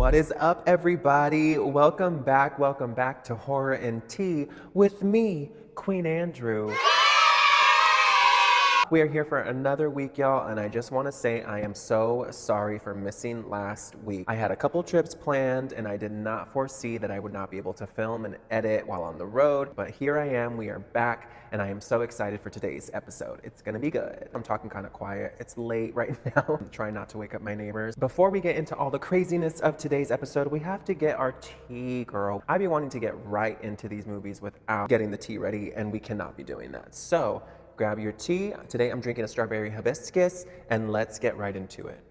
What is up, everybody? Welcome back to Horror and Tea with me, Queen Andrew. We are here for another week, y'all, and I just want to say I am so sorry for missing last week. I had a couple trips planned, and I did not foresee that I would not be able to film and edit while on the road, but here I am, we are back, and I am so excited for today's episode. It's gonna be good. I'm talking kind of quiet. It's late right now. I'm trying not to wake up my neighbors. Before we get into all the craziness of today's episode, we have to get our tea, girl. I've been wanting to get right into these movies without getting the tea ready, and we cannot be doing that. So, grab your tea. Today I'm drinking a strawberry hibiscus, and let's get right into it.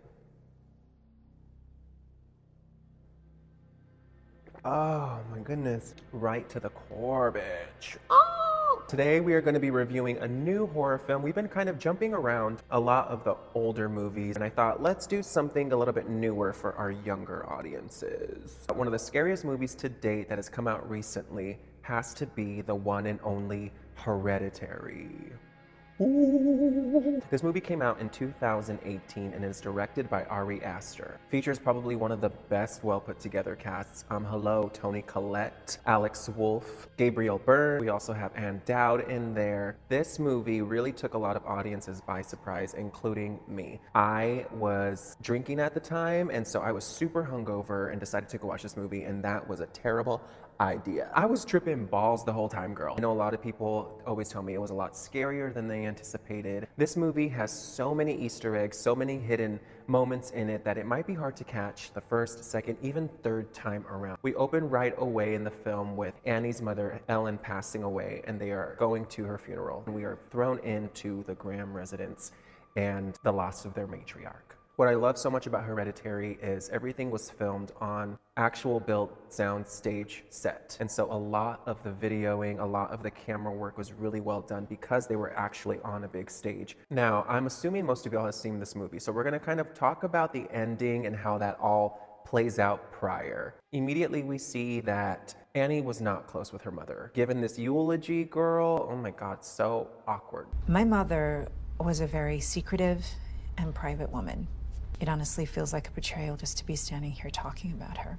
Oh my goodness, right to the core, bitch. Oh! Today we are going to be reviewing a new horror film. We've been kind of jumping around a lot of the older movies, and I thought let's do something a little bit newer for our younger audiences. One of the scariest movies to date that has come out recently has to be the one and only Hereditary. Ooh. This movie came out in 2018 and is directed by Ari Aster. Features probably one of the best well put together casts. Hello, Toni Collette, Alex Wolff, Gabriel Byrne. We also have Ann Dowd in there. This movie really took a lot of audiences by surprise, including me. I was drinking at the time, and so I was super hungover and decided to go watch this movie, and that was a terrible idea. I was tripping balls the whole time, girl. I know a lot of people always tell me it was a lot scarier than they anticipated. This movie has so many Easter eggs, so many hidden moments in it that it might be hard to catch the first, second, even third time around. We open right away in the film with Annie's mother, Ellen, passing away, and they are going to her funeral. And we are thrown into the Graham residence and the loss of their matriarch. What I love so much about Hereditary is everything was filmed on actual built sound stage set. And so a lot of the videoing, a lot of the camera work was really well done because they were actually on a big stage. Now, I'm assuming most of y'all have seen this movie, so we're gonna kind of talk about the ending and how that all plays out prior. Immediately we see that Annie was not close with her mother. Given this eulogy, girl, oh my God, so awkward. My mother was a very secretive and private woman. It honestly feels like a betrayal just to be standing here talking about her.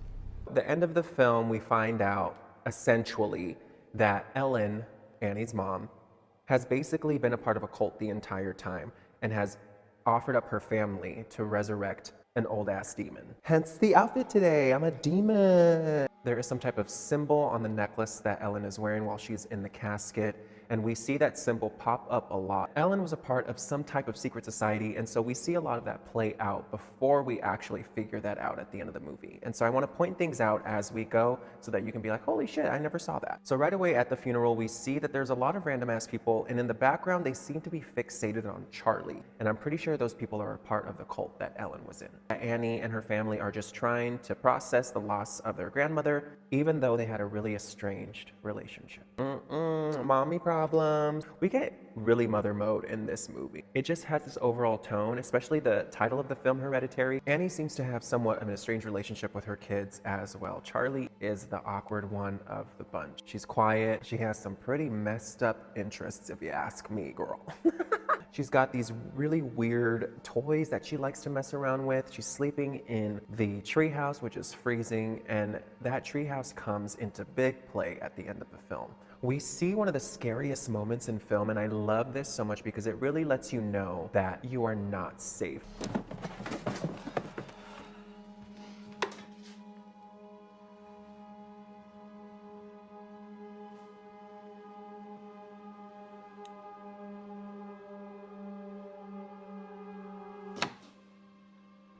The end of the film, we find out essentially that Ellen, Annie's mom, has basically been a part of a cult the entire time and has offered up her family to resurrect an old ass demon. Hence the outfit today, I'm a demon. There is some type of symbol on the necklace that Ellen is wearing while she's in the casket, and we see that symbol pop up a lot. Ellen was a part of some type of secret society, and so we see a lot of that play out before we actually figure that out at the end of the movie. And so I want to point things out as we go so that you can be like, holy shit, I never saw that. So right away at the funeral, we see that there's a lot of random ass people, and in the background, they seem to be fixated on Charlie. And I'm pretty sure those people are a part of the cult that Ellen was in. Annie and her family are just trying to process the loss of their grandmother, even though they had a really estranged relationship. Mommy problems. We get really mother mode in this movie. It just has this overall tone, especially the title of the film, Hereditary. Annie seems to have somewhat of an estranged relationship with her kids as well. Charlie is the awkward one of the bunch. She's quiet. She has some pretty messed up interests, if you ask me, girl. She's got these really weird toys that she likes to mess around with. She's sleeping in the treehouse, which is freezing, and that treehouse comes into big play at the end of the film. We see one of the scariest moments in film, and I love this so much because it really lets you know that you are not safe.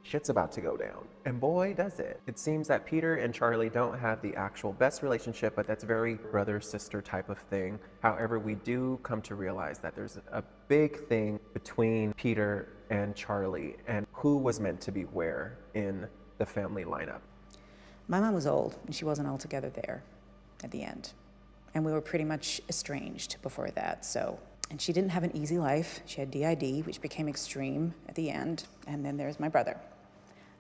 Shit's about to go down. And boy, does it. It seems that Peter and Charlie don't have the actual best relationship, but that's very brother-sister type of thing. However, we do come to realize that there's a big thing between Peter and Charlie and who was meant to be where in the family lineup. My mom was old, and she wasn't altogether there at the end. And we were pretty much estranged before that, so. And she didn't have an easy life. She had DID, which became extreme at the end. And then there's my brother.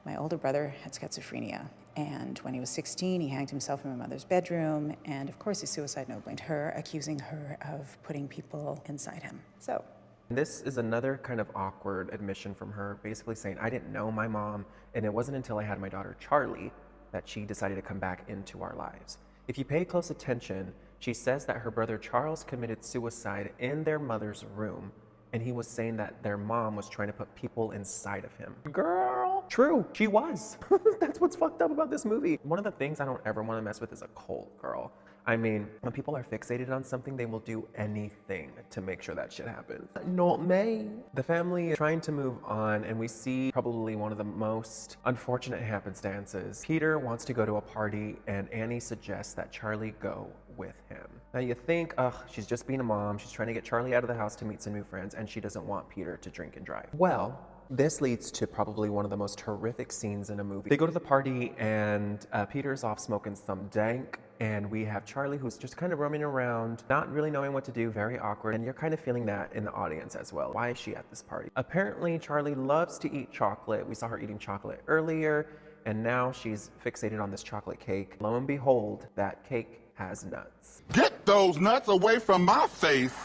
My older brother had schizophrenia, and when he was 16, he hanged himself in my mother's bedroom, and of course his suicide note blamed her, accusing her of putting people inside him. So This is another kind of awkward admission from her, basically saying, I didn't know my mom, and it wasn't until I had my daughter Charlie that she decided to come back into our lives. If you pay close attention, she says that her brother Charles committed suicide in their mother's room, and he was saying that their mom was trying to put people inside of him. Girl, true, she was. That's what's fucked up about this movie. One of the things I don't ever want to mess with is a cult, girl. I mean, when people are fixated on something, they will do anything to make sure that shit happens. Not me. The family is trying to move on, and we see probably one of the most unfortunate happenstances. Peter wants to go to a party, and Annie suggests that Charlie go with him. Now you think, ugh, she's just being a mom. She's trying to get Charlie out of the house to meet some new friends, and she doesn't want Peter to drink and drive. Well, this leads to probably one of the most horrific scenes in a movie. They go to the party, and Peter's off smoking some dank, and we have Charlie who's just kind of roaming around, not really knowing what to do, very awkward, and you're kind of feeling that in the audience as well. Why is she at this party? Apparently, Charlie loves to eat chocolate. We saw her eating chocolate earlier, and now she's fixated on this chocolate cake. Lo and behold, that cake has nuts. Get those nuts away from my face!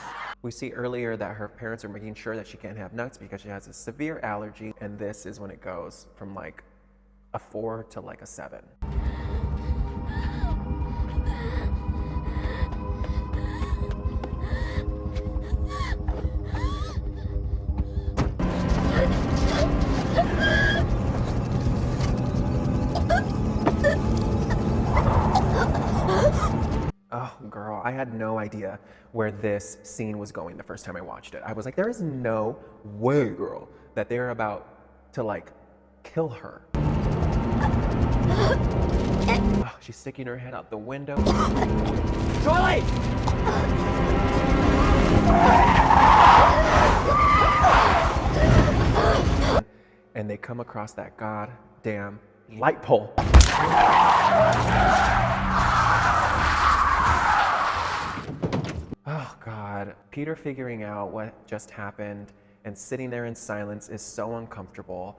We see earlier that her parents are making sure that she can't have nuts because she has a severe allergy, and this is when it goes from like a 4 to like a 7. Oh, girl, I had no idea where this scene was going the first time I watched it. I was like, there is no way, girl, that they're about to, like, kill her. Oh, she's sticking her head out the window. Charlie! And they come across that goddamn light pole. Oh God, Peter figuring out what just happened and sitting there in silence is so uncomfortable.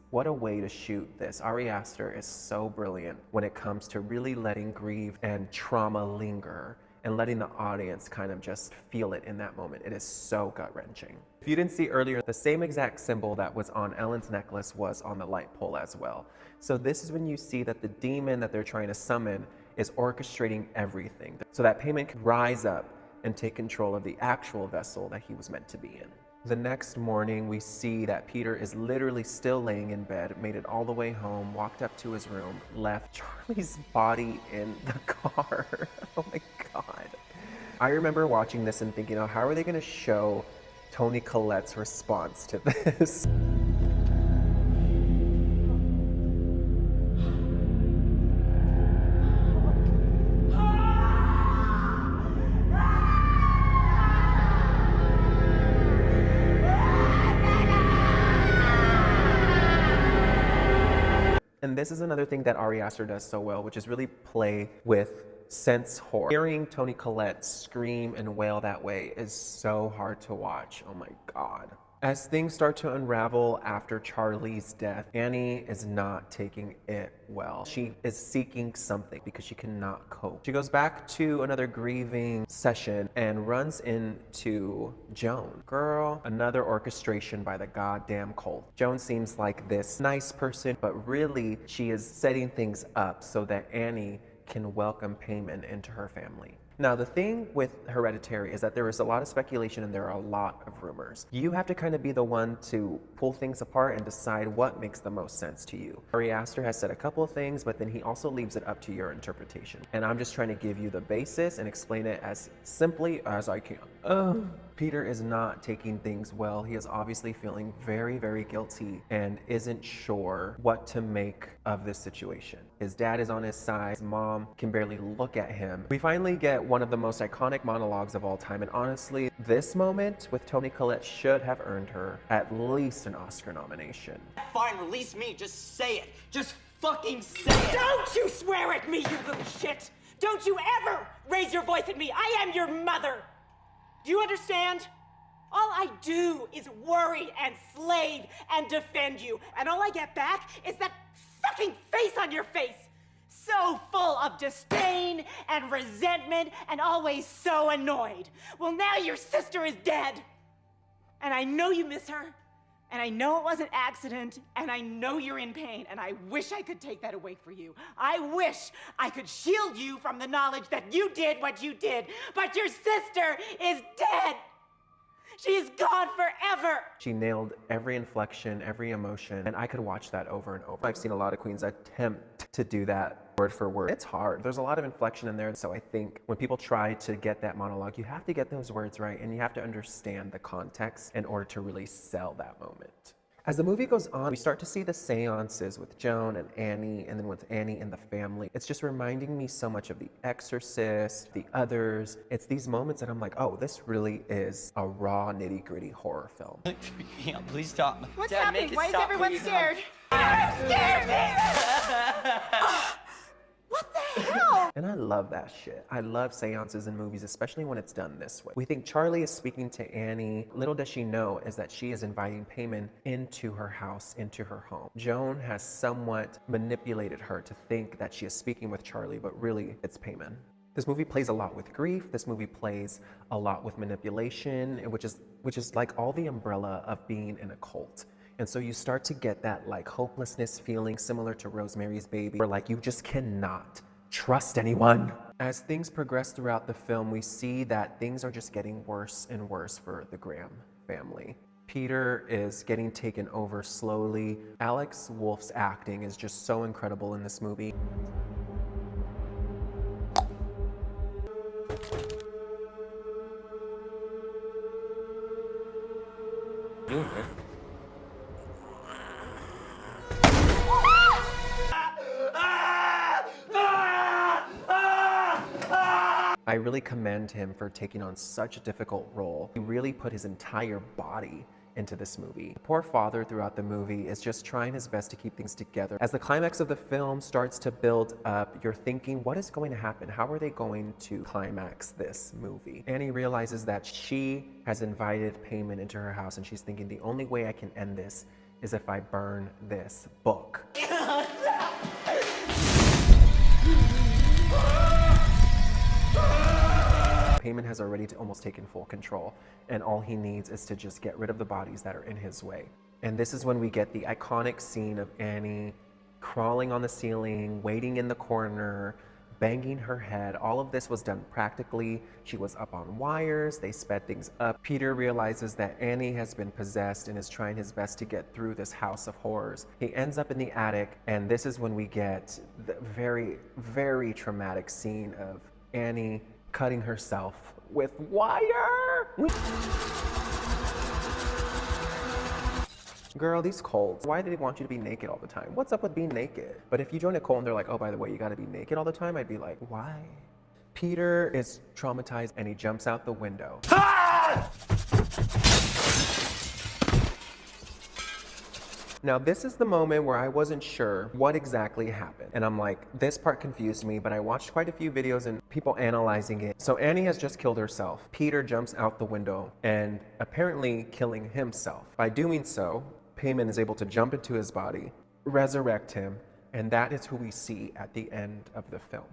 What a way to shoot this. Ari Aster is so brilliant when it comes to really letting grief and trauma linger and letting the audience kind of just feel it in that moment. It is so gut-wrenching. If you didn't see earlier, the same exact symbol that was on Ellen's necklace was on the light pole as well. So this is when you see that the demon that they're trying to summon is orchestrating everything so that Payment can rise up and take control of the actual vessel that he was meant to be in. The next morning, we see that Peter is literally still laying in bed, made it all the way home, walked up to his room, left Charlie's body in the car. Oh my God. I remember watching this and thinking, oh, how are they going to show Toni Collette's response to this? And this is another thing that Ari Aster does so well, which is really play with sense horror. Hearing Toni Collette scream and wail that way is so hard to watch. Oh my God. As things start to unravel after Charlie's death, Annie is not taking it well. She is seeking something because she cannot cope. She goes back to another grieving session and runs into Joan. Girl, another orchestration by the goddamn cult. Joan seems like this nice person, but really she is setting things up so that Annie can welcome Payment into her family. Now, the thing with Hereditary is that there is a lot of speculation and there are a lot of rumors. You have to kind of be the one to pull things apart and decide what makes the most sense to you. Ari Aster has said a couple of things, but then he also leaves it up to your interpretation. And I'm just trying to give you the basis and explain it as simply as I can. Peter is not taking things well. He is obviously feeling very, very guilty and isn't sure what to make of this situation. His dad is on his side. His mom can barely look at him. We finally get one of the most iconic monologues of all time, and honestly, this moment with Toni Collette should have earned her at least an Oscar nomination. Fine, release me. Just say it. Just fucking say it. Don't you swear at me, you little shit! Don't you ever raise your voice at me. I am your mother. Do you understand? All I do is worry and slave and defend you. And all I get back is that fucking face on your face. So full of disdain and resentment and always so annoyed. Well, now your sister is dead. And I know you miss her. And I know it was an accident, and I know you're in pain, and I wish I could take that away for you. I wish I could shield you from the knowledge that you did what you did, but your sister is dead. She's gone forever. She nailed every inflection, every emotion, and I could watch that over and over. I've seen a lot of queens attempt to do that word for word. It's hard. There's a lot of inflection in there, so I think when people try to get that monologue, you have to get those words right, and you have to understand the context in order to really sell that moment. As the movie goes on, we start to see the seances with Joan and Annie, and then with Annie and the family. It's just reminding me so much of The Exorcist, The Others. It's these moments that I'm like, oh, this really is a raw, nitty-gritty horror film. Yeah, please stop. What's Dad, happening? make it Why is stop, everyone please. scared? I'm scared, What the hell? And I love that shit. I love seances in movies, especially when it's done this way. We think Charlie is speaking to Annie. Little does she know is that she is inviting Payman into her house, into her home. Joan has somewhat manipulated her to think that she is speaking with Charlie, but really it's Payman. This movie plays a lot with grief. This movie plays a lot with manipulation, which is like all the umbrella of being in a cult. And so you start to get that like hopelessness feeling similar to Rosemary's Baby, where like you just cannot trust anyone. As things progress throughout the film, we see that things are just getting worse and worse for the Graham family. Peter is getting taken over slowly. Alex Wolff's acting is just so incredible in this movie. I really commend him for taking on such a difficult role. He really put his entire body into this movie. The poor father throughout the movie is just trying his best to keep things together. As the climax of the film starts to build up, you're thinking, what is going to happen? How are they going to climax this movie? Annie realizes that she has invited Payman into her house, and she's thinking, the only way I can end this is if I burn this book. Payman has already almost taken full control, and all he needs is to just get rid of the bodies that are in his way. And this is when we get the iconic scene of Annie crawling on the ceiling, waiting in the corner, banging her head. All of this was done practically. She was up on wires, they sped things up. Peter realizes that Annie has been possessed and is trying his best to get through this house of horrors. He ends up in the attic, and this is when we get the very, very traumatic scene of Annie cutting herself with wire. Girl, these cults, why do they want you to be naked all the time? What's up with being naked? But if you join a cult and they're like, oh, by the way, you gotta be naked all the time, I'd be like, why? Peter is traumatized and he jumps out the window. Ah! Now, this is the moment where I wasn't sure what exactly happened. And I'm like, this part confused me, but I watched quite a few videos and people analyzing it. So Annie has just killed herself. Peter jumps out the window and apparently killing himself. By doing so, Payman is able to jump into his body, resurrect him, and that is who we see at the end of the film.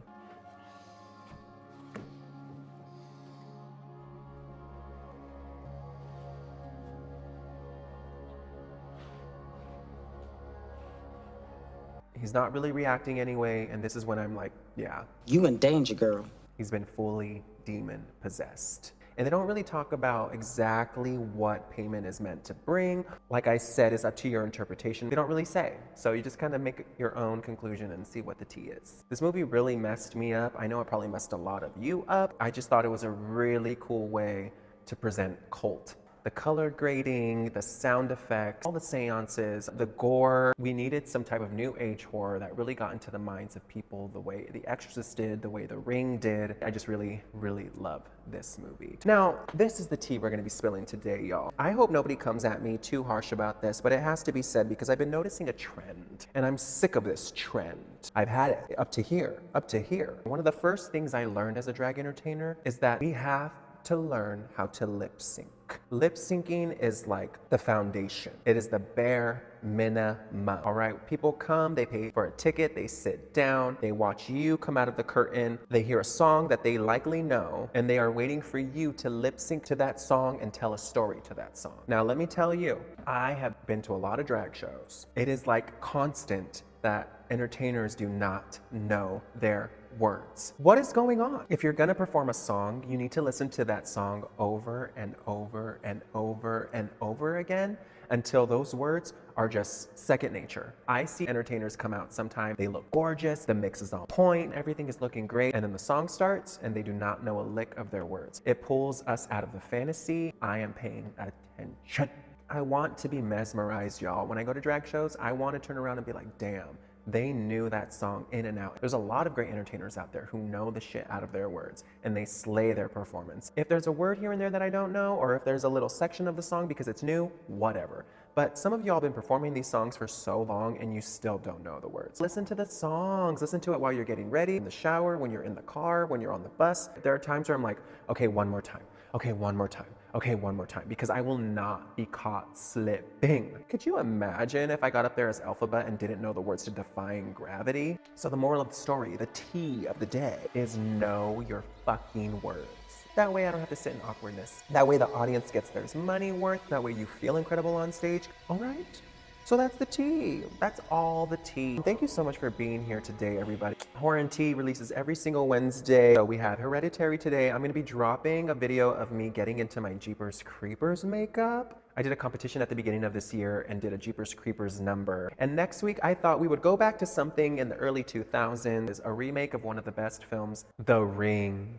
He's not really reacting anyway, and this is when I'm like, yeah. You in danger, girl. He's been fully demon possessed. And they don't really talk about exactly what Payman is meant to bring. Like I said, it's up to your interpretation. They don't really say. So you just kind of make your own conclusion and see what the tea is. This movie really messed me up. I know it probably messed a lot of you up. I just thought it was a really cool way to present cult. The color grading, the sound effects, all the seances, the gore. We needed some type of new age horror that really got into the minds of people the way The Exorcist did, the way The Ring did. I just really, really love this movie. Now, this is the tea we're gonna be spilling today, y'all. I hope nobody comes at me too harsh about this, but it has to be said because I've been noticing a trend, and I'm sick of this trend. I've had it up to here, up to here. One of the first things I learned as a drag entertainer is that we have to learn how to lip sync. Lip syncing is like the foundation. It is the bare minimum, all right? People come, they pay for a ticket, they sit down, they watch you come out of the curtain, they hear a song that they likely know, and they are waiting for you to lip sync to that song and tell a story to that song. Now, let me tell you, I have been to a lot of drag shows. It is like constant that entertainers do not know their words. What is going on? If you're gonna perform a song, you need to listen to that song over and over and over and over again until those words are just second nature. I see entertainers come out sometimes, they look gorgeous, the mix is on point, everything is looking great, and then the song starts and they do not know a lick of their words. It pulls us out of the fantasy. I am paying attention. I want to be mesmerized, y'all. When I go to drag shows, I want to turn around and be like, damn, they knew that song in and out. There's a lot of great entertainers out there who know the shit out of their words and they slay their performance. If there's a word here and there that I don't know, or if there's a little section of the song because it's new, whatever. But some of y'all have been performing these songs for so long and you still don't know the words. Listen to the songs, listen to it while you're getting ready, in the shower, when you're in the car, when you're on the bus. There are times where I'm like, okay, one more time. Okay, one more time. Okay, one more time, because I will not be caught slipping. Could you imagine if I got up there as Alphabet and didn't know the words to Defying Gravity? So the moral of the story, the tea of the day, is know your fucking words. That way I don't have to sit in awkwardness. That way the audience gets their money worth. That way you feel incredible on stage. All right? So that's the tea. That's all the tea. Thank you so much for being here today, everybody. Horror and Tea releases every single Wednesday. So we have Hereditary today. I'm gonna be dropping a video of me getting into my Jeepers Creepers makeup. I did a competition at the beginning of this year and did a Jeepers Creepers number. And next week, I thought we would go back to something in the early 2000s, a remake of one of the best films, The Ring.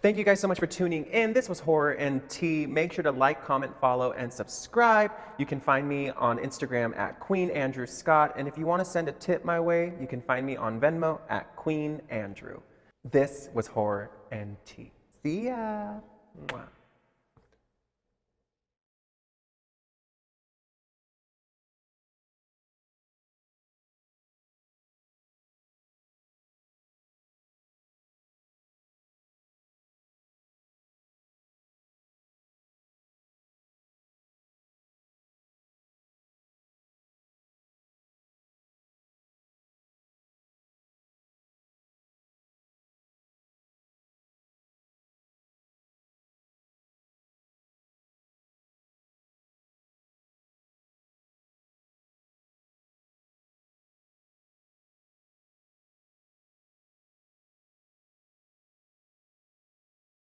Thank you guys so much for tuning in. This was Horror and Tea. Make sure to like, comment, follow, and subscribe. You can find me on Instagram at Queen Andrew Scott. And if you want to send a tip my way, you can find me on Venmo at Queen Andrew. This was Horror and Tea. See ya. Mwah.